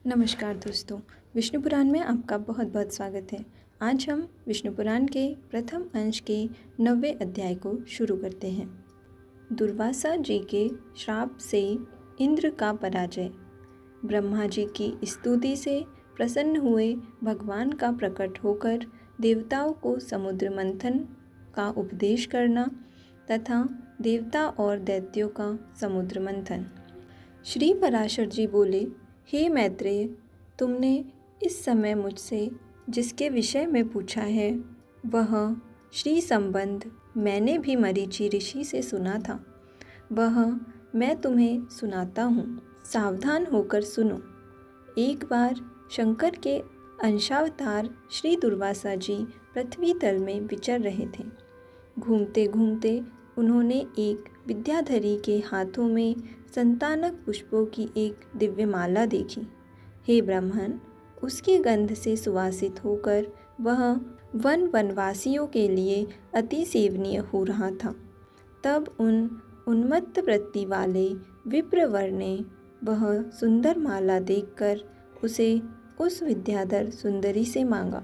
नमस्कार दोस्तों, विष्णु पुराण में आपका बहुत बहुत स्वागत है। आज हम विष्णु पुराण के प्रथम अंश के 9वें अध्याय को शुरू करते हैं। दुर्वासा जी के श्राप से इंद्र का पराजय। ब्रह्मा जी की स्तुति से प्रसन्न हुए भगवान का प्रकट होकर देवताओं को समुद्र मंथन का उपदेश करना तथा देवता और दैत्यों का समुद्र मंथन। श्री पराशर जी बोले, हे मैत्रेय, तुमने इस समय मुझसे जिसके विषय में पूछा है वह श्री संबंध मैंने भी मरीचि ऋषि से सुना था। वह मैं तुम्हें सुनाता हूँ, सावधान होकर सुनो। एक बार शंकर के अंशावतार श्री दुर्वासा जी पृथ्वी तल में विचर रहे थे। घूमते घूमते उन्होंने एक विद्याधरी के हाथों में संतानक पुष्पों की एक दिव्य माला देखी। हे ब्राह्मण, उसकी गंध से सुवासित होकर वह वनवासियों के लिए अति सेवनीय हो रहा था। तब उन उन्मत्त वृत्ति वाले विप्रवर ने वह सुंदर माला देखकर उसे उस विद्याधर सुंदरी से मांगा।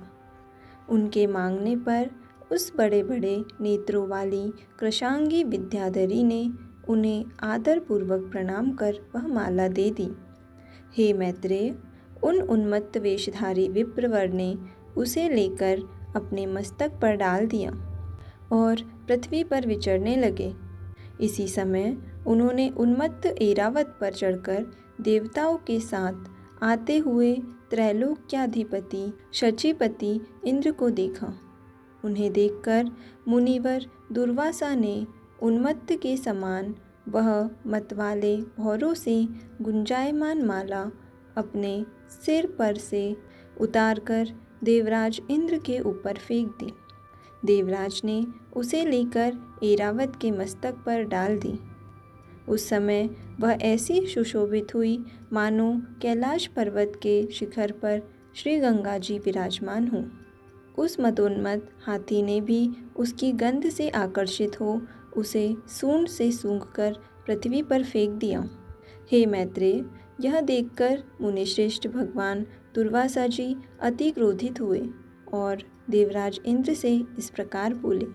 उनके मांगने पर उस बड़े बड़े नेत्रों वाली कृशांगी विद्याधरी ने उन्हें आदरपूर्वक प्रणाम कर वह माला दे दी। हे मैत्रेय, उन उन्मत्त वेशधारी विप्रवर ने उसे लेकर अपने मस्तक पर डाल दिया और पृथ्वी पर विचरने लगे। इसी समय उन्होंने उन्मत्त ऐरावत पर चढ़कर देवताओं के साथ आते हुए त्रैलोक्याधिपति शचीपति इंद्र को देखा। उन्हें देखकर मुनिवर दुर्वासा ने उन्मत्त के समान वह मतवाले भौरों से गुंजायमान माला अपने सिर पर से उतारकर देवराज इंद्र के ऊपर फेंक दी। देवराज ने उसे लेकर ऐरावत के मस्तक पर डाल दी। उस समय वह ऐसी सुशोभित हुई मानो कैलाश पर्वत के शिखर पर श्री गंगा जी विराजमान हो। उस मदोन्मत्त हाथी ने भी उसकी गंध से आकर्षित हो उसे सूंड से सूंघकर पृथ्वी पर फेंक दिया। हे मैत्रेय, यह देखकर मुनिश्रेष्ठ भगवान दुर्वासा जी अति क्रोधित हुए और देवराज इंद्र से इस प्रकार बोले।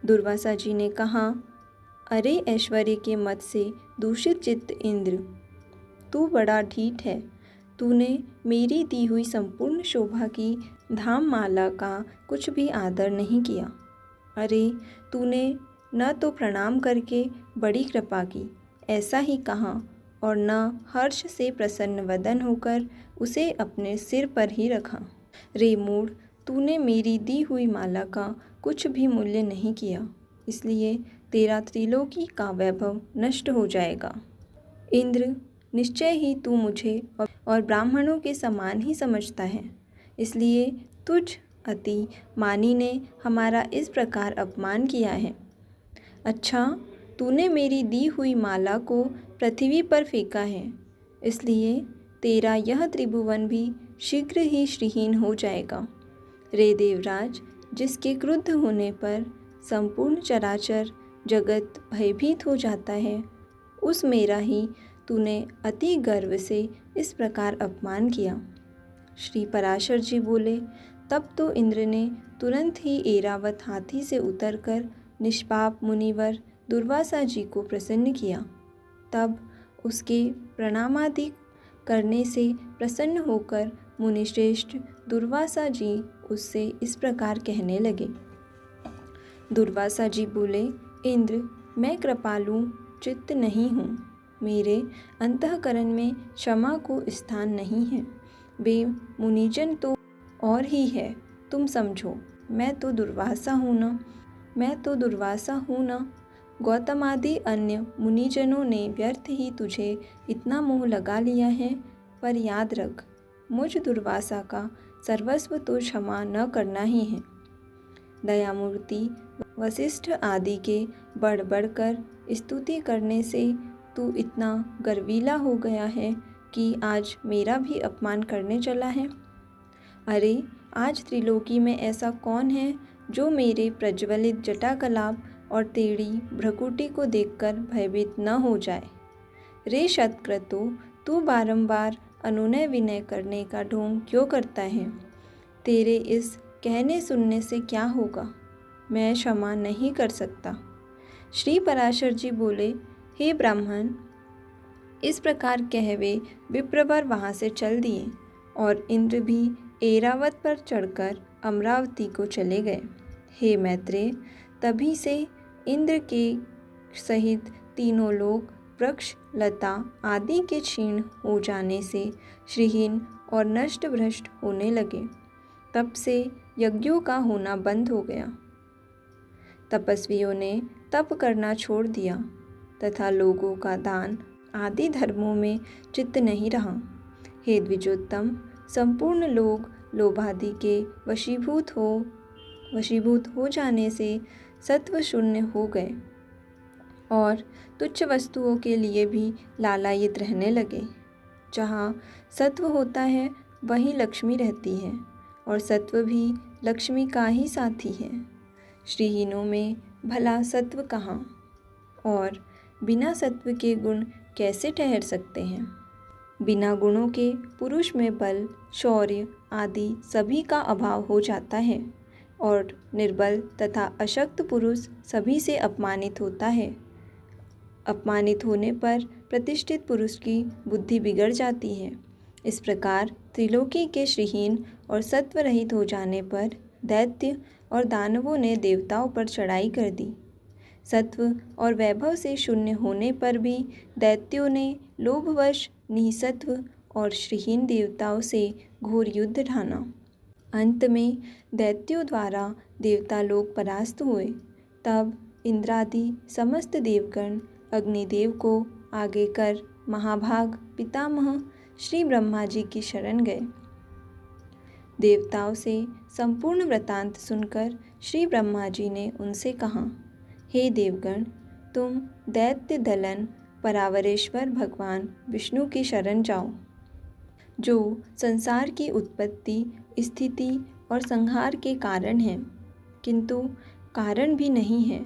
दुर्वासा जी ने कहा, अरे ऐश्वर्य के मत से दूषित चित्त इंद्र, तू बड़ा ढीठ है। तूने मेरी दी हुई संपूर्ण शोभा की धाम माला का कुछ भी आदर नहीं किया। अरे, तूने न तो प्रणाम करके बड़ी कृपा की, ऐसा ही कहा, और न हर्ष से प्रसन्न वदन होकर उसे अपने सिर पर ही रखा। रे मूढ़, तूने मेरी दी हुई माला का कुछ भी मूल्य नहीं किया, इसलिए तेरा त्रिलोकी का वैभव नष्ट हो जाएगा। इंद्र, निश्चय ही तू मुझे और ब्राह्मणों के समान ही समझता है, इसलिए तुझ अति मानी ने हमारा इस प्रकार अपमान किया है। अच्छा, तूने मेरी दी हुई माला को पृथ्वी पर फेंका है, इसलिए तेरा यह त्रिभुवन भी शीघ्र ही श्रीहीन हो जाएगा। रे देवराज, जिसके क्रुद्ध होने पर संपूर्ण चराचर जगत भयभीत हो जाता है, उस मेरा ही तूने अति गर्व से इस प्रकार अपमान किया। श्री पराशर जी बोले, तब तो इंद्र ने तुरंत ही ऐरावत हाथी से उतरकर निष्पाप मुनिवर दुर्वासा जी को प्रसन्न किया। तब उसके प्रणामादि करने से प्रसन्न होकर मुनिश्रेष्ठ दुर्वासा जी उससे इस प्रकार कहने लगे। दुर्वासा जी बोले, इंद्र, मैं कृपालु चित्त नहीं हूँ। मेरे अंतःकरण में क्षमा को स्थान नहीं है। वे मुनिजन तो और ही है, तुम समझो। मैं तो दुर्वासा हूँ न। गौतम आदि अन्य मुनिजनों ने व्यर्थ ही तुझे इतना मोह लगा लिया है, पर याद रख, मुझ दुर्वासा का सर्वस्व तो क्षमा न करना ही है। दयामूर्ति वशिष्ठ आदि के बढ़ बढ़कर स्तुति करने से तू इतना गर्वीला हो गया है कि आज मेरा भी अपमान करने चला है। अरे, आज त्रिलोकी में ऐसा कौन है जो मेरे प्रज्वलित जटाकलाप और टेढ़ी भ्रकुटी को देखकर भयभीत न हो जाए। रे शतक्रतु, तू बारंबार अनुनय विनय करने का ढोंग क्यों करता है? तेरे इस कहने सुनने से क्या होगा? मैं क्षमा नहीं कर सकता। श्री पराशर जी बोले, हे ब्राह्मण, इस प्रकार कह वे विप्रवर वहाँ से चल दिए और इंद्र भी ऐरावत पर चढ़कर अमरावती को चले गए। हे मैत्रेय, तभी से इंद्र के सहित तीनों लोग वृक्ष लता आदि के क्षीण हो जाने से श्रीहीन और नष्ट भ्रष्ट होने लगे। तब से यज्ञों का होना बंद हो गया। तपस्वियों ने तप करना छोड़ दिया तथा लोगों का दान आदि धर्मों में चित्त नहीं रहा। हे द्विजोत्तम, संपूर्ण लोग लोभादि के वशीभूत हो जाने से सत्व शून्य हो गए और तुच्छ वस्तुओं के लिए भी लालायित रहने लगे। जहाँ सत्व होता है वहीं लक्ष्मी रहती है और सत्व भी लक्ष्मी का ही साथी है। श्रीहीनों में भला सत्व कहाँ? और बिना सत्व के गुण कैसे ठहर सकते हैं? बिना गुणों के पुरुष में बल, शौर्य आदि सभी का अभाव हो जाता है और निर्बल तथा अशक्त पुरुष सभी से अपमानित होता है। अपमानित होने पर प्रतिष्ठित पुरुष की बुद्धि बिगड़ जाती है। इस प्रकार त्रिलोकी के श्रीहीन और सत्व रहित हो जाने पर दैत्य और दानवों ने देवताओं पर चढ़ाई कर दी। सत्व और वैभव से शून्य होने पर भी दैत्यों ने लोभवश निःसत्व और श्रीहीन देवताओं से घोर युद्ध ठाना। अंत में दैत्यों द्वारा देवता लोग परास्त हुए। तब इंद्रादि समस्त देवगण अग्निदेव को आगे कर महाभाग पितामह श्री ब्रह्मा जी की शरण गए। देवताओं से संपूर्ण वृतांत सुनकर श्री ब्रह्मा जी ने उनसे कहा, हे देवगण, तुम दैत्य दलन परावरेश्वर भगवान विष्णु की शरण जाओ, जो संसार की उत्पत्ति, स्थिति और संहार के कारण हैं, किंतु कारण भी नहीं है,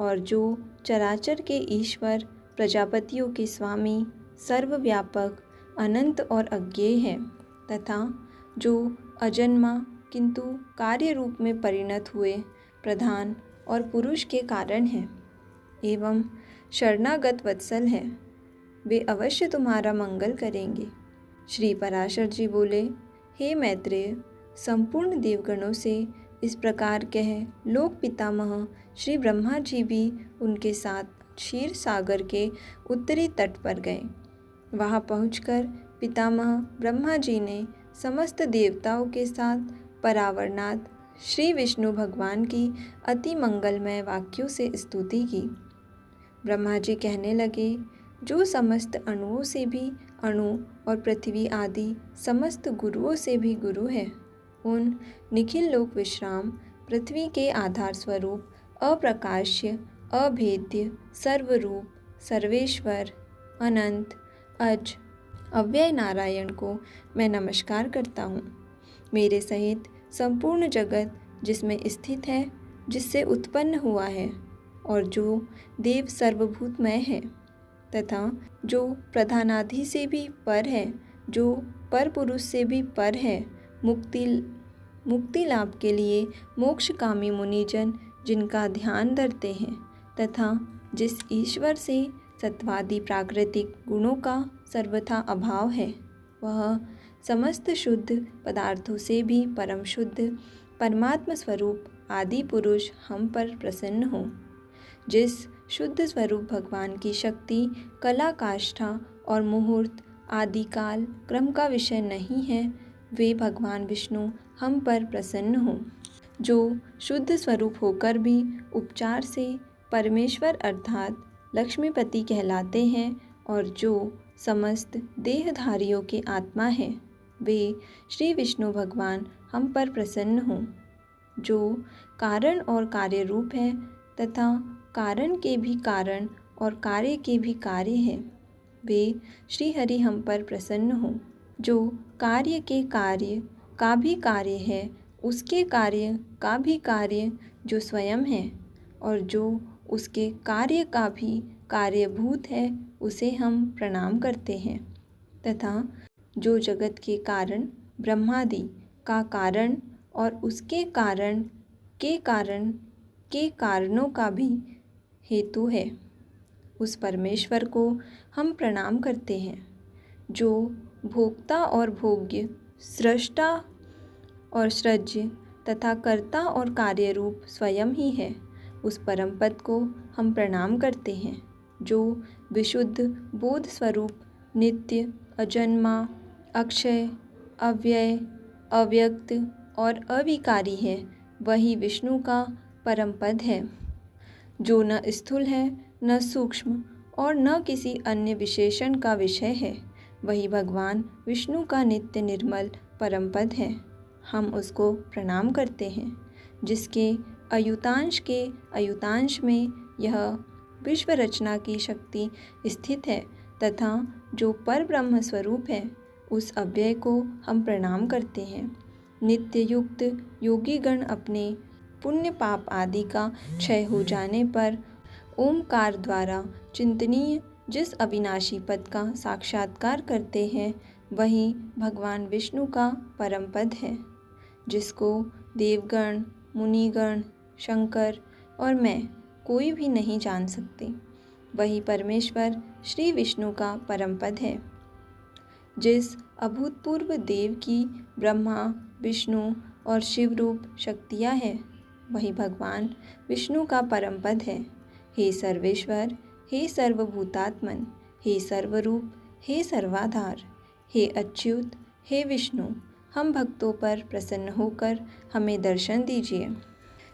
और जो चराचर के ईश्वर, प्रजापतियों के स्वामी, सर्वव्यापक, अनंत और अज्ञेय है, तथा जो अजन्मा किंतु कार्य रूप में परिणत हुए प्रधान और पुरुष के कारण है, एवं शरणागत वत्सल है। वे अवश्य तुम्हारा मंगल करेंगे। श्री पराशर जी बोले, हे मैत्रेय, संपूर्ण देवगणों से इस प्रकार कह लोक पितामह श्री ब्रह्मा जी भी उनके साथ क्षीर सागर के उत्तरी तट पर गए। वहां पहुंचकर पितामह ब्रह्मा जी ने समस्त देवताओं के साथ परावरनाथ श्री विष्णु भगवान की अति मंगलमय वाक्यों से स्तुति की। ब्रह्मा जी कहने लगे, जो समस्त अणुओं से भी अणु और पृथ्वी आदि समस्त गुरुओं से भी गुरु है, उन निखिल लोक विश्राम पृथ्वी के आधार स्वरूप अप्रकाश्य, अभेद्य, सर्वरूप, सर्वेश्वर, अनंत, अज, अव्यय नारायण को मैं नमस्कार करता हूँ। मेरे सहित संपूर्ण जगत जिसमें स्थित है, जिससे उत्पन्न हुआ है और जो देव सर्वभूतमय है, तथा जो प्रधानाधि से भी पर है, जो पर पुरुष से भी पर है, मुक्ति लाभ के लिए मोक्षकामी मुनिजन जिनका ध्यान धरते हैं, तथा जिस ईश्वर से सत्वादि प्राकृतिक गुणों का सर्वथा अभाव है, वह समस्त शुद्ध पदार्थों से भी परम शुद्ध परमात्म स्वरूप आदि पुरुष हम पर प्रसन्न हो। जिस शुद्ध स्वरूप भगवान की शक्ति, कला, काष्ठा और मुहूर्त आदि काल क्रम का विषय नहीं है, वे भगवान विष्णु हम पर प्रसन्न हो। जो शुद्ध स्वरूप होकर भी उपचार से परमेश्वर अर्थात लक्ष्मीपति कहलाते हैं और जो समस्त देहधारियों के आत्मा है, वे श्री विष्णु भगवान हम पर प्रसन्न हों। जो कारण और कार्य रूप है तथा कारण के भी कारण और कार्य के भी कार्य है, वे श्री हरि हम पर प्रसन्न हों। जो कार्य के कार्य का भी कार्य है, उसके कार्य का भी कार्य जो स्वयं है, और जो उसके कार्य का भी कार्यभूत है, उसे हम प्रणाम करते हैं। तथा जो जगत के कारण ब्रह्मादि का कारण और उसके कारण के कारणों का भी हेतु है, उस परमेश्वर को हम प्रणाम करते हैं, जो भोक्ता और भोग्य, सृष्टा और सृज्य तथा कर्ता और कार्य रूप स्वयं ही है। उस परम पद को हम प्रणाम करते हैं, जो विशुद्ध बोध स्वरूप, नित्य, अजन्मा, अक्षय, अव्यय, अव्यक्त और अविकारी है। वही विष्णु का परम पद है, जो न स्थूल है, न सूक्ष्म और न किसी अन्य विशेषण का विषय है। वही भगवान विष्णु का नित्य निर्मल परम पद है। हम उसको प्रणाम करते हैं, जिसके अयुतांश के अयुतांश में यह विश्व रचना की शक्ति स्थित है, तथा जो पर ब्रह्म स्वरूप है, उस अव्यय को हम प्रणाम करते हैं। नित्य युक्त योगी गण अपने पुण्य पाप आदि का क्षय हो जाने पर ओमकार द्वारा चिंतनीय जिस अविनाशी पद का साक्षात्कार करते हैं, वही भगवान विष्णु का परम पद है, जिसको देवगण, मुनिगण, शंकर और मैं कोई भी नहीं जान सकते। वही परमेश्वर श्री विष्णु का परम पद है। जिस अभूतपूर्व देव की ब्रह्मा, विष्णु और शिव रूप शक्तियाँ हैं, वही भगवान विष्णु का परम पद है। हे सर्वेश्वर, हे सर्वभूतात्मन, हे सर्वरूप, हे सर्वाधार, हे अच्युत, हे विष्णु, हम भक्तों पर प्रसन्न होकर हमें दर्शन दीजिए।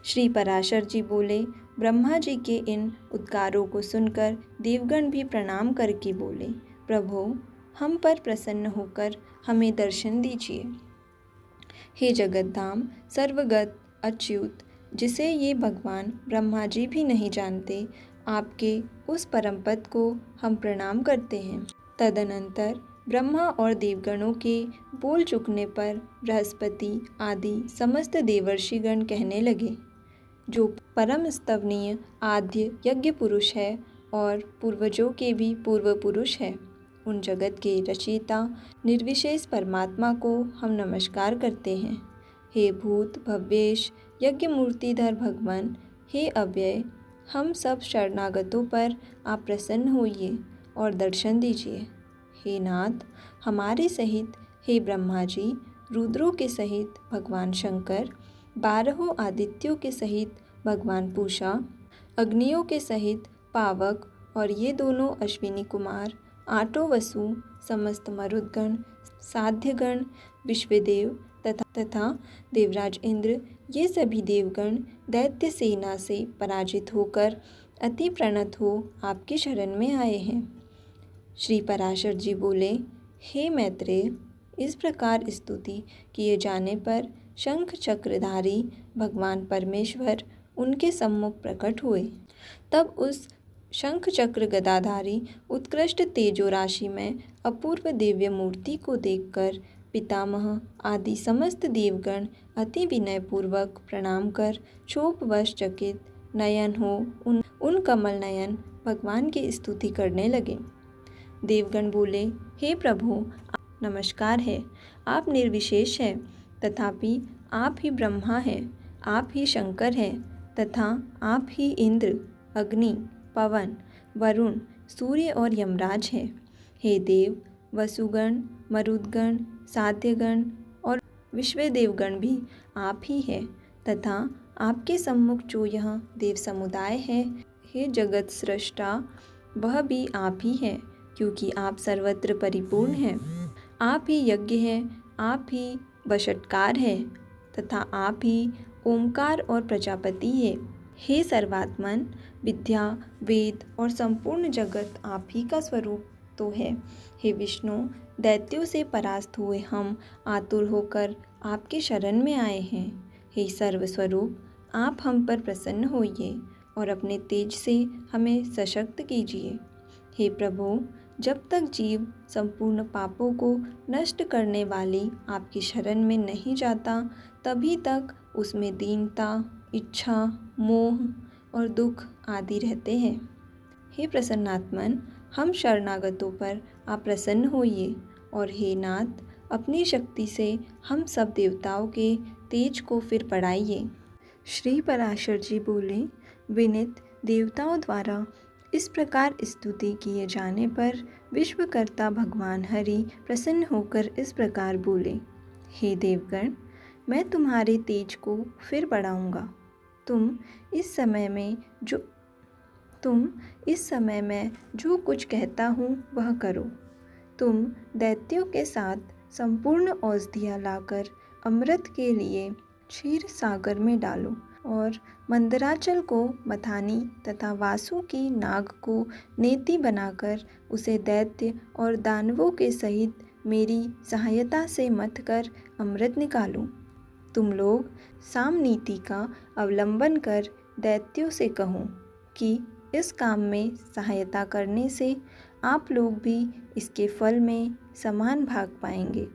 श्री पराशर जी बोले, ब्रह्मा जी के इन उद्गारों को सुनकर देवगण भी प्रणाम करके बोले, प्रभु, हम पर प्रसन्न होकर हमें दर्शन दीजिए। हे जगतधाम, सर्वगत, अच्युत, जिसे ये भगवान ब्रह्मा जी भी नहीं जानते, आपके उस परम पद को हम प्रणाम करते हैं। तदनंतर ब्रह्मा और देवगणों के बोल चुकने पर बृहस्पति आदि समस्त देवर्षिगण कहने लगे, जो परम स्तवनीय आद्य यज्ञ पुरुष है और पूर्वजों के भी पूर्व पुरुष है, उन जगत के रचयिता निर्विशेष परमात्मा को हम नमस्कार करते हैं। हे भूत भव्येश यज्ञ मूर्तिधर भगवान, हे अव्यय, हम सब शरणागतों पर आप प्रसन्न होइए और दर्शन दीजिए। हे नाथ, हमारे सहित हे ब्रह्मा जी, रुद्रों के सहित भगवान शंकर, 12 आदित्यों के सहित भगवान पूषा, अग्नियों के सहित पावक और ये दोनों अश्विनी कुमार, 8 वसु, समस्त मरुदगण, साध्यगण, विश्वदेव तथा देवराज इंद्र, ये सभी देवगण दैत्य सेना से पराजित होकर अति प्रणत हो आपकी शरण में आए हैं। श्री पराशर जी बोले, हे मैत्रेय, इस प्रकार स्तुति किए जाने पर शंख चक्रधारी भगवान परमेश्वर उनके सम्मुख प्रकट हुए। तब उस शंख चक्र गदाधारी उत्कृष्ट तेजो राशि में अपूर्व दिव्य मूर्ति को देखकर पितामह आदि समस्त देवगण अति विनयपूर्वक प्रणाम कर क्षोभवश चकित नयन हो उन कमल नयन भगवान की स्तुति करने लगे। देवगण बोले, हे प्रभु, नमस्कार है, आप निर्विशेष हैं, तथापि आप ही ब्रह्मा हैं, आप ही शंकर हैं, तथा आप ही इंद्र, अग्नि, पवन, वरुण, सूर्य और यमराज हैं। हे देव, वसुगण, मरुदगण, साध्यगण और विश्वदेवगण भी आप ही हैं, तथा आपके सम्मुख जो यह देव समुदाय है, हे जगत सृष्टा, वह भी आप ही है, क्योंकि आप सर्वत्र परिपूर्ण हैं। आप ही यज्ञ हैं, आप ही वषटकार हैं, तथा आप ही ओमकार और प्रजापति है। हे सर्वात्मन, विद्या, वेद और संपूर्ण जगत आप ही का स्वरूप तो है। हे विष्णु, दैत्यों से परास्त हुए हम आतुर होकर आपके शरण में आए हैं। हे सर्वस्वरूप, आप हम पर प्रसन्न होइए और अपने तेज से हमें सशक्त कीजिए। हे प्रभु, जब तक जीव संपूर्ण पापों को नष्ट करने वाली आपकी शरण में नहीं जाता, तभी तक उसमें दीनता, इच्छा, मोह और दुख आदि रहते हैं। हे प्रसन्नात्मन, हम शरणागतों पर आप प्रसन्न होइए और हे नाथ, अपनी शक्ति से हम सब देवताओं के तेज को फिर बढ़ाइए। श्री पराशर जी बोले, विनित देवताओं द्वारा इस प्रकार स्तुति किए जाने पर विश्वकर्ता भगवान हरि प्रसन्न होकर इस प्रकार बोले, हे देवगण, मैं तुम्हारे तेज को फिर बढ़ाऊंगा। तुम इस समय में जो कुछ कहता हूँ वह करो। तुम दैत्यों के साथ संपूर्ण औषधियाँ लाकर अमृत के लिए क्षीर सागर में डालो और मंदराचल को मथानी तथा वासुकी नाग को नेति बनाकर उसे दैत्य और दानवों के सहित मेरी सहायता से मथ कर अमृत निकालो। तुम लोग साम नीति का अवलंबन कर दैत्यों से कहो कि इस काम में सहायता करने से आप लोग भी इसके फल में समान भाग पाएंगे।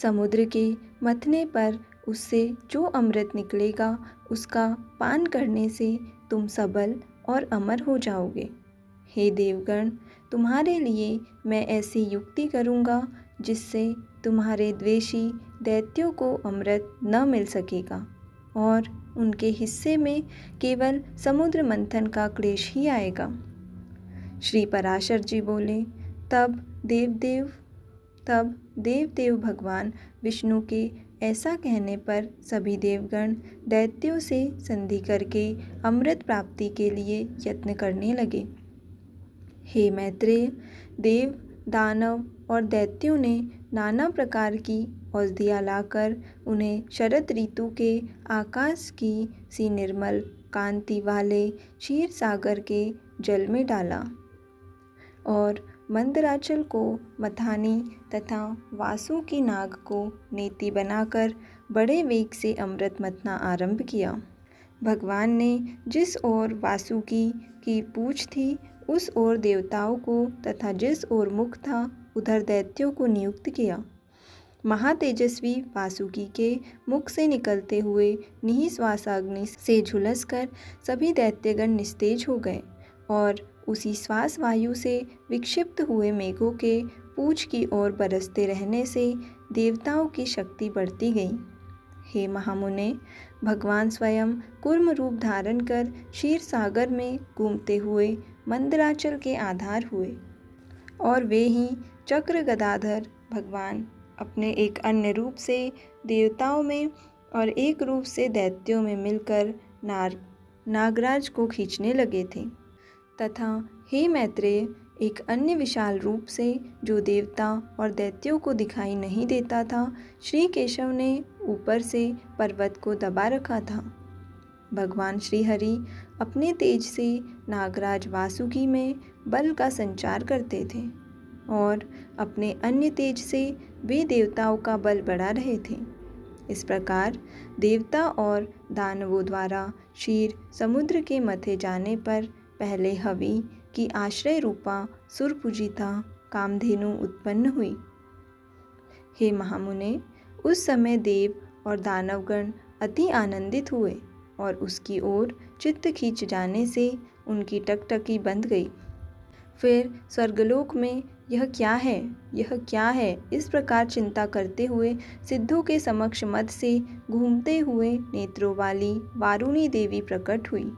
समुद्र के मथने पर उससे जो अमृत निकलेगा उसका पान करने से तुम सबल और अमर हो जाओगे। हे देवगण, तुम्हारे लिए मैं ऐसी युक्ति करूँगा जिससे तुम्हारे द्वेषी दैत्यों को अमृत न मिल सकेगा और उनके हिस्से में केवल समुद्र मंथन का क्लेश ही आएगा। श्री पराशर जी बोले, तब देव भगवान विष्णु के ऐसा कहने पर सभी देवगण दैत्यों से संधि करके अमृत प्राप्ति के लिए यत्न करने लगे। हे मैत्रेय, देव, दानव और दैत्यों ने नाना प्रकार की औषधियाँ लाकर उन्हें शरद ऋतु के आकाश की सी निर्मल कांति वाले क्षीर सागर के जल में डाला और मंदराचल को मथानी तथा वासुकी नाग को नेति बनाकर बड़े वेग से अमृत मथना आरंभ किया। भगवान ने जिस ओर वासुकी की पूँछ थी उस ओर देवताओं को तथा जिस ओर मुख था उधर दैत्यों को नियुक्त किया। महातेजस्वी वासुकी के मुख से निकलते हुए निःश्वासाग्नि से झुलसकर सभी दैत्यगण निस्तेज हो गए और उसी श्वास वायु से विक्षिप्त हुए मेघों के पूँछ की ओर बरसते रहने से देवताओं की शक्ति बढ़ती गई। हे महामुने, भगवान स्वयं कूर्म रूप धारण कर क्षीर सागर में घूमते हुए मंदराचल के आधार हुए और वे ही चक्र गदाधर भगवान अपने एक अन्य रूप से देवताओं में और एक रूप से दैत्यों में मिलकर नागराज को खींचने लगे थे। तथा हे मैत्रेय, एक अन्य विशाल रूप से जो देवता और दैत्यों को दिखाई नहीं देता था, श्री केशव ने ऊपर से पर्वत को दबा रखा था। भगवान श्री हरि अपने तेज से नागराज वासुकी में बल का संचार करते थे और अपने अन्य तेज से वे देवताओं का बल बढ़ा रहे थे। इस प्रकार देवता और दानवों द्वारा क्षीर समुद्र के मथे जाने पर पहले हवि की आश्रय रूपा सुरपूजिता कामधेनु उत्पन्न हुई। हे महामुने, उस समय देव और दानवगण अति आनंदित हुए और उसकी ओर चित्त खींच जाने से उनकी टकटकी बंध गई। फिर स्वर्गलोक में यह क्या है, यह क्या है, इस प्रकार चिंता करते हुए सिद्धों के समक्ष मद से घूमते हुए नेत्रों वाली वारुणी देवी प्रकट हुई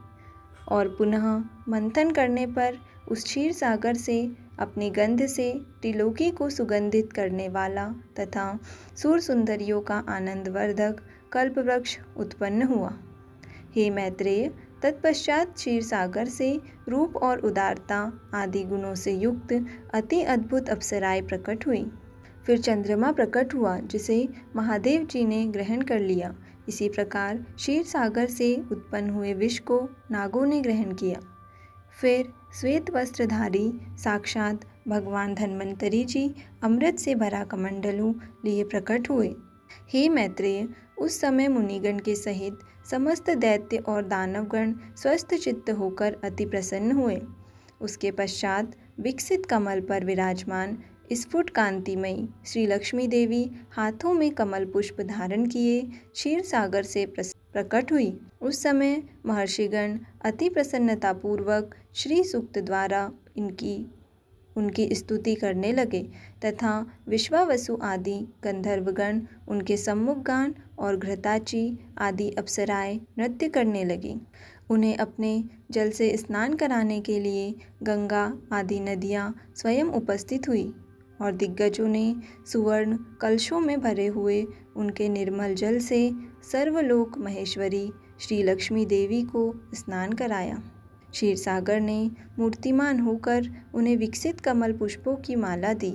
और पुनः मंथन करने पर उस क्षीर सागर से अपनी गंध से त्रिलोकी को सुगंधित करने वाला तथा सूर सुंदरियों का आनंदवर्धक कल्पवृक्ष उत्पन्न हुआ। हे मैत्रेय, तत्पश्चात क्षीर सागर से रूप और उदारता आदि गुणों से युक्त अति अद्भुत अप्सराएं प्रकट हुई। फिर चंद्रमा प्रकट हुआ जिसे महादेव जी ने ग्रहण कर लिया। इसी प्रकार क्षीर सागर से उत्पन्न हुए विष को नागों ने ग्रहण किया। फिर श्वेत वस्त्रधारी साक्षात भगवान धन्वंतरी जी अमृत से भरा कमंडलू लिए प्रकट हुए। हे मैत्रेय, उस समय मुनिगण के सहित समस्त दैत्य और दानवगण स्वस्थ चित्त होकर अति प्रसन्न हुए। उसके पश्चात विकसित कमल पर विराजमान स्फुट कांतिमयी श्री लक्ष्मी देवी हाथों में कमल पुष्प धारण किए क्षीर सागर से प्रकट हुई। उस समय महर्षिगण अति प्रसन्नतापूर्वक श्री सूक्त द्वारा इनकी उनकी स्तुति करने लगे तथा विश्वावसु आदि गंधर्वगण उनके सम्मुख गान और घृताची आदि अप्सराएं नृत्य करने लगी। उन्हें अपने जल से स्नान कराने के लिए गंगा आदि नदियाँ स्वयं उपस्थित हुई और दिग्गजों ने सुवर्ण कलशों में भरे हुए उनके निर्मल जल से सर्वलोक महेश्वरी श्री लक्ष्मी देवी को स्नान कराया। क्षीरसागर ने मूर्तिमान होकर उन्हें विकसित कमल पुष्पों की माला दी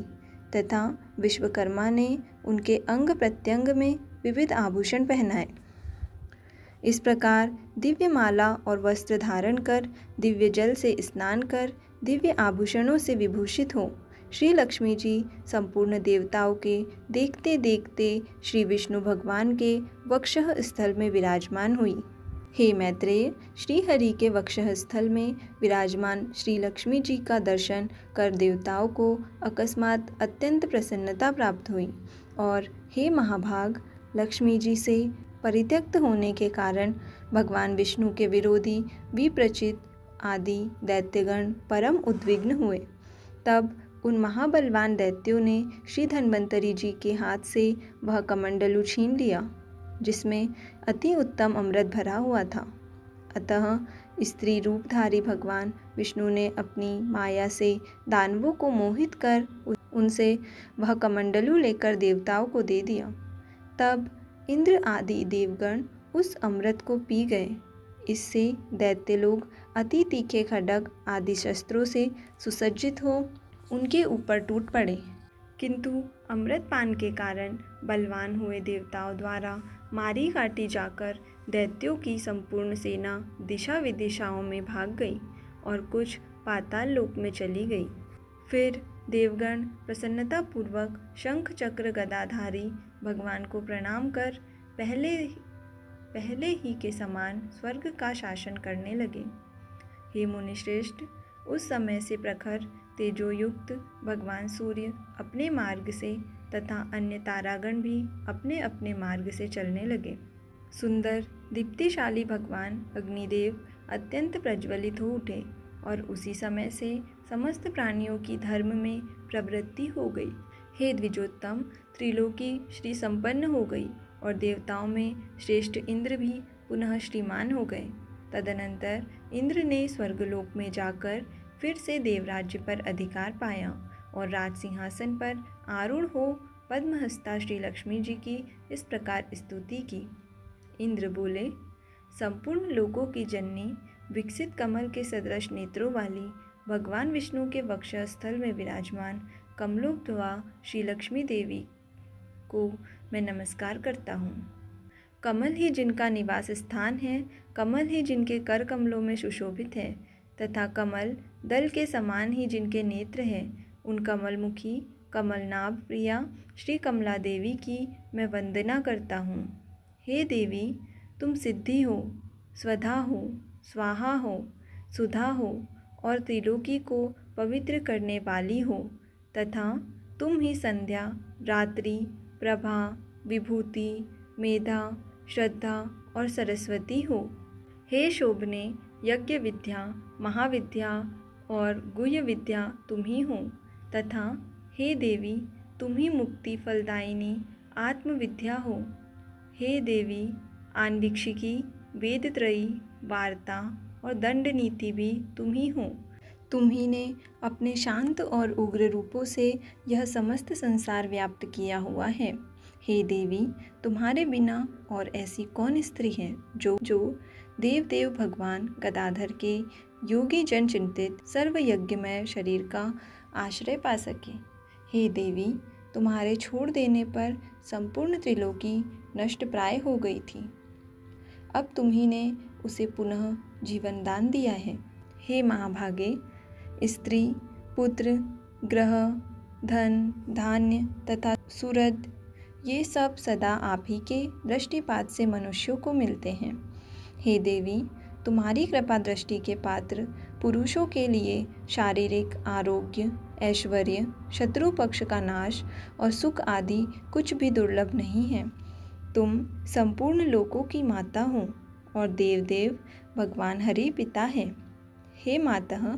तथा विश्वकर्मा ने उनके अंग प्रत्यंग में विविध आभूषण पहनाए। इस प्रकार दिव्य माला और वस्त्र धारण कर, दिव्य जल से स्नान कर, दिव्य आभूषणों से विभूषित हो श्री लक्ष्मी जी संपूर्ण देवताओं के देखते देखते श्री विष्णु भगवान के वक्षः स्थल में विराजमान हुई। हे मैत्रेय, श्री हरि के वक्षः स्थल में विराजमान श्री लक्ष्मी जी का दर्शन कर देवताओं को अकस्मात अत्यंत प्रसन्नता प्राप्त हुई और हे महाभाग, लक्ष्मी जी से परित्यक्त होने के कारण भगवान विष्णु के विरोधी विप्रचित आदि दैत्यगण परम उद्विग्न हुए। तब उन महाबलवान दैत्यों ने श्री धन्वंतरी जी के हाथ से वह कमंडलू छीन लिया जिसमें अति उत्तम अमृत भरा हुआ था। अतः स्त्री रूपधारी भगवान विष्णु ने अपनी माया से दानवों को मोहित कर उनसे वह कमंडलू लेकर देवताओं को दे दिया। तब इंद्र आदि देवगण उस अमृत को पी गए। इससे दैत्य लोग अति तीखे खड्ग आदि शस्त्रों से सुसज्जित हो उनके ऊपर टूट पड़े, किंतु अमृत पान के कारण बलवान हुए देवताओं द्वारा मारी काटी जाकर दैत्यों की संपूर्ण सेना दिशा विदिशाओं में भाग गई और कुछ पाताल लोक में चली गई। फिर देवगण प्रसन्नतापूर्वक शंख चक्र गदाधारी भगवान को प्रणाम कर पहले ही के समान स्वर्ग का शासन करने लगे। हे मुनिश्रेष्ठ, उस समय से प्रखर तेजोयुक्त भगवान सूर्य अपने मार्ग से तथा अन्य तारागण भी अपने अपने मार्ग से चलने लगे। सुंदर दीप्तिशाली भगवान अग्निदेव अत्यंत प्रज्वलित हो उठे और उसी समय से समस्त प्राणियों की धर्म में प्रवृत्ति हो गई। हे द्विजोत्तम, त्रिलोकी श्री संपन्न हो गई और देवताओं में श्रेष्ठ इंद्र भी पुनः श्रीमान हो गए। तदनंतर इंद्र ने स्वर्गलोक में जाकर फिर से देवराज्य पर अधिकार पाया और राज सिंहासन पर आरूढ़ हो पद्महस्ता श्री लक्ष्मी जी की इस प्रकार स्तुति की। इंद्र बोले, संपूर्ण लोकों की जननी विकसित कमल के सदृश नेत्रों वाली भगवान विष्णु के वक्षस्थल में विराजमान कमलोद्भवा श्री लक्ष्मी देवी को मैं नमस्कार करता हूँ। कमल ही जिनका निवास स्थान है, कमल ही जिनके कर कमलों में सुशोभित है तथा कमल दल के समान ही जिनके नेत्र हैं, उन कमलमुखी कमलनाभ प्रिया श्री कमला देवी की मैं वंदना करता हूँ। हे देवी, तुम सिद्धि हो, स्वधा हो, स्वाहा हो, सुधा हो और त्रिलोकी को पवित्र करने वाली हो तथा तुम ही संध्या, रात्रि, प्रभा, विभूति, मेधा, श्रद्धा और सरस्वती हो। हे शोभने, यज्ञ विद्या, महाविद्या और गुह्य विद्या तुम ही हो तथा हे देवी, तुम ही मुक्ति फलदायिनी आत्मविद्या हो। हे देवी, आन्वीक्षिकी, वेदत्रयी, वार्ता और दंड नीति भी तुम ही हो। तुम ही ने अपने शांत और उग्र रूपों से यह समस्त संसार व्याप्त किया हुआ है। हे देवी, तुम्हारे बिना और ऐसी कौन स्त्री है जो देव भगवान गदाधर के योगी जन चिंतित सर्वयज्ञमय शरीर का आश्रय पा सके। हे देवी, तुम्हारे छोड़ देने पर संपूर्ण त्रिलोकी नष्ट प्राय हो गई थी। अब तुम्ही ने उसे पुनः जीवन दान दिया है। हे महाभागे, स्त्री, पुत्र, ग्रह, धन, धान्य तथा सुहृद ये सब सदा आप ही के दृष्टिपात से मनुष्यों को मिलते हैं। हे देवी, तुम्हारी कृपा दृष्टि के पात्र पुरुषों के लिए शारीरिक आरोग्य, ऐश्वर्य, शत्रु पक्ष का नाश और सुख आदि कुछ भी दुर्लभ नहीं है। तुम संपूर्ण लोकों की माता हो और देव भगवान हरि पिता है। हे मातः,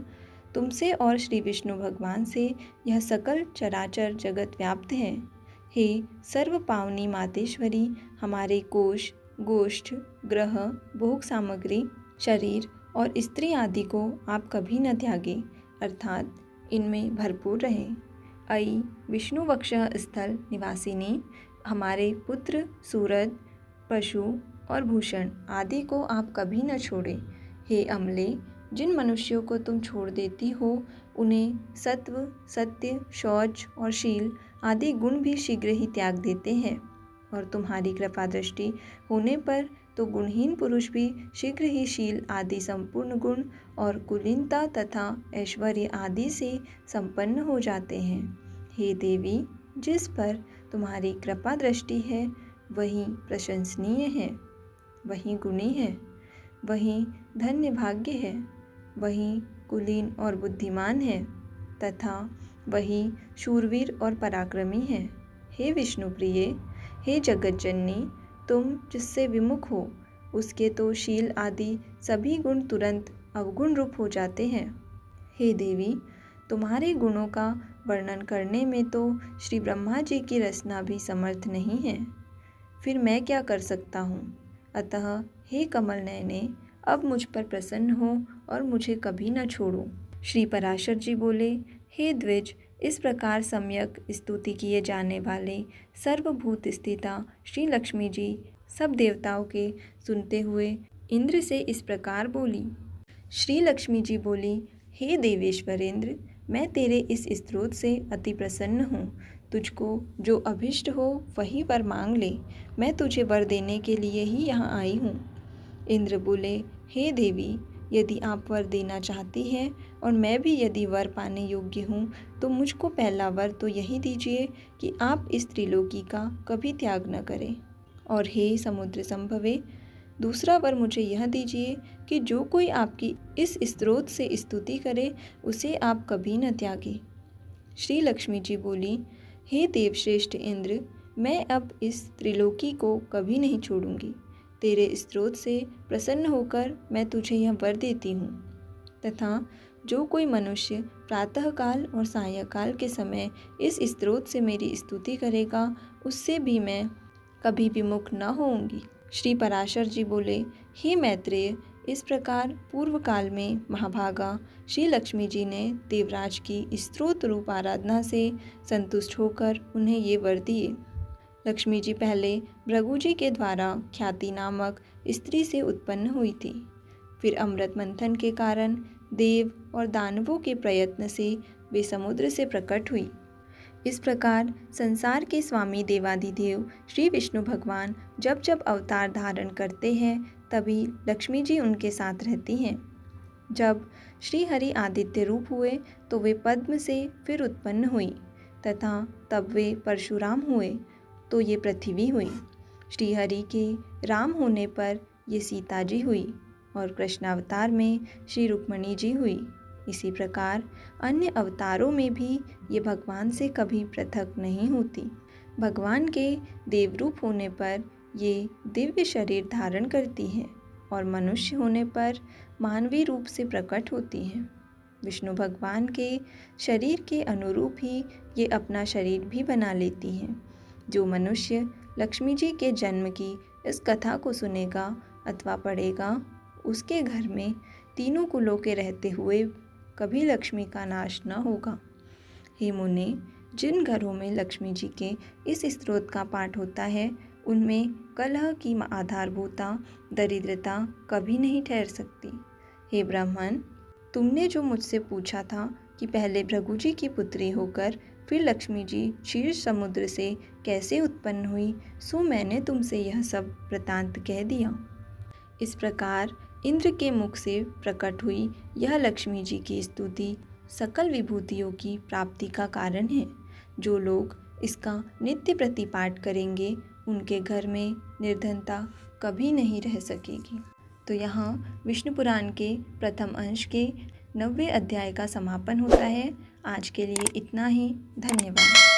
तुमसे और श्री विष्णु भगवान से यह सकल चराचर जगत व्याप्त है। हे सर्व पावनी मातेश्वरी, हमारे कोश, गोष्ठ, ग्रह, भोग सामग्री, शरीर और स्त्री आदि को आप कभी न त्यागे, अर्थात इनमें भरपूर रहे। अयि विष्णु वक्षः स्थल निवासिनी, हमारे पुत्र, सूरज, पशु और भूषण आदि को आप कभी न छोड़े। हे अमले, जिन मनुष्यों को तुम छोड़ देती हो उन्हें सत्व, सत्य, शौच और शील आदि गुण भी शीघ्र ही त्याग देते हैं, और तुम्हारी कृपा दृष्टि होने पर तो गुणहीन पुरुष भी शीघ्र ही शील आदि संपूर्ण गुण और कुलीनता तथा ऐश्वर्य आदि से संपन्न हो जाते हैं। हे देवी, जिस पर तुम्हारी कृपा दृष्टि है वही प्रशंसनीय है, वही गुणी है, वही धन्य भाग्य है, वही कुलीन और बुद्धिमान है तथा वही शूरवीर और पराक्रमी है। हे विष्णु प्रिय, हे जगज्जननी, तुम जिससे विमुख हो उसके तो शील आदि सभी गुण तुरंत अवगुण रूप हो जाते हैं। हे देवी, तुम्हारे गुणों का वर्णन करने में तो श्री ब्रह्मा जी की रचना भी समर्थ नहीं है, फिर मैं क्या कर सकता हूँ। अतः हे कमल नयने, अब मुझ पर प्रसन्न हो और मुझे कभी न छोड़ो। श्री पराशर जी बोले, हे द्विज, इस प्रकार सम्यक स्तुति किए जाने वाले सर्वभूत स्थिता श्री लक्ष्मी जी सब देवताओं के सुनते हुए इंद्र से इस प्रकार बोली। श्री लक्ष्मी जी बोली, हे देवेश्वरेंद्र, मैं तेरे इस स्तोत्र से अति प्रसन्न हूँ। तुझको जो अभिष्ट हो वही वर मांग ले, मैं तुझे वर देने के लिए ही यहाँ आई हूँ। इंद्र बोले, हे देवी, यदि आप वर देना चाहती हैं और मैं भी यदि वर पाने योग्य हूँ तो मुझको पहला वर तो यही दीजिए कि आप इस त्रिलोकी का कभी त्याग न करें, और हे समुद्र संभवे, दूसरा वर मुझे यह दीजिए कि जो कोई आपकी इस स्तोत्र से स्तुति करे उसे आप कभी न त्यागे। श्री लक्ष्मी जी बोली, हे देवश्रेष्ठ इंद्र, मैं अब इस त्रिलोकी को कभी नहीं छोड़ूंगी। तेरे स्तोत्र से प्रसन्न होकर मैं तुझे यह वर देती हूँ, तथा जो कोई मनुष्य प्रातःकाल और सायंकाल के समय इस स्तोत्र से मेरी स्तुति करेगा उससे भी मैं कभी विमुख न होऊंगी। श्री पराशर जी बोले, हे मैत्रेय, इस प्रकार पूर्व काल में महाभागा श्री लक्ष्मी जी ने देवराज की स्तोत्र रूप आराधना से संतुष्ट होकर उन्हें ये वर दिए। लक्ष्मी जी पहले भृगु जी के द्वारा ख्याति नामक स्त्री से उत्पन्न हुई थी, फिर अमृत मंथन के कारण देव और दानवों के प्रयत्न से वे समुद्र से प्रकट हुई। इस प्रकार संसार के स्वामी देवाधिदेव श्री विष्णु भगवान जब जब अवतार धारण करते हैं तभी लक्ष्मी जी उनके साथ रहती हैं। जब श्री हरि आदित्य रूप हुए तो वे पद्म से फिर उत्पन्न हुई, तथा तब वे परशुराम हुए तो ये पृथ्वी हुई। श्री हरि के राम होने पर ये सीता जी हुई और कृष्णावतार में श्री रुक्मणी जी हुई। इसी प्रकार अन्य अवतारों में भी ये भगवान से कभी पृथक नहीं होती। भगवान के देवरूप होने पर ये दिव्य शरीर धारण करती हैं और मनुष्य होने पर मानवीय रूप से प्रकट होती हैं। विष्णु भगवान के शरीर के अनुरूप ही ये अपना शरीर भी बना लेती हैं। जो मनुष्य लक्ष्मी जी के जन्म की इस कथा को सुनेगा अथवा पढ़ेगा उसके घर में तीनों कुलों के रहते हुए कभी लक्ष्मी का नाश न होगा। हे मुने, जिन घरों में लक्ष्मी जी के इस स्तोत्र का पाठ होता है उनमें कलह की आधारभूता दरिद्रता कभी नहीं ठहर सकती। हे ब्राह्मण, तुमने जो मुझसे पूछा था कि पहले भृगु जी की पुत्री होकर फिर लक्ष्मी जी क्षीर समुद्र से कैसे उत्पन्न हुई, सो मैंने तुमसे यह सब वृतांत कह दिया। इस प्रकार इंद्र के मुख से प्रकट हुई यह लक्ष्मी जी की स्तुति सकल विभूतियों की प्राप्ति का कारण है। जो लोग इसका नित्य प्रतिपाठ करेंगे उनके घर में निर्धनता कभी नहीं रह सकेगी। तो यहाँ विष्णु पुराण के प्रथम अंश के 90वें अध्याय का समापन होता है। आज के लिए इतना ही। धन्यवाद।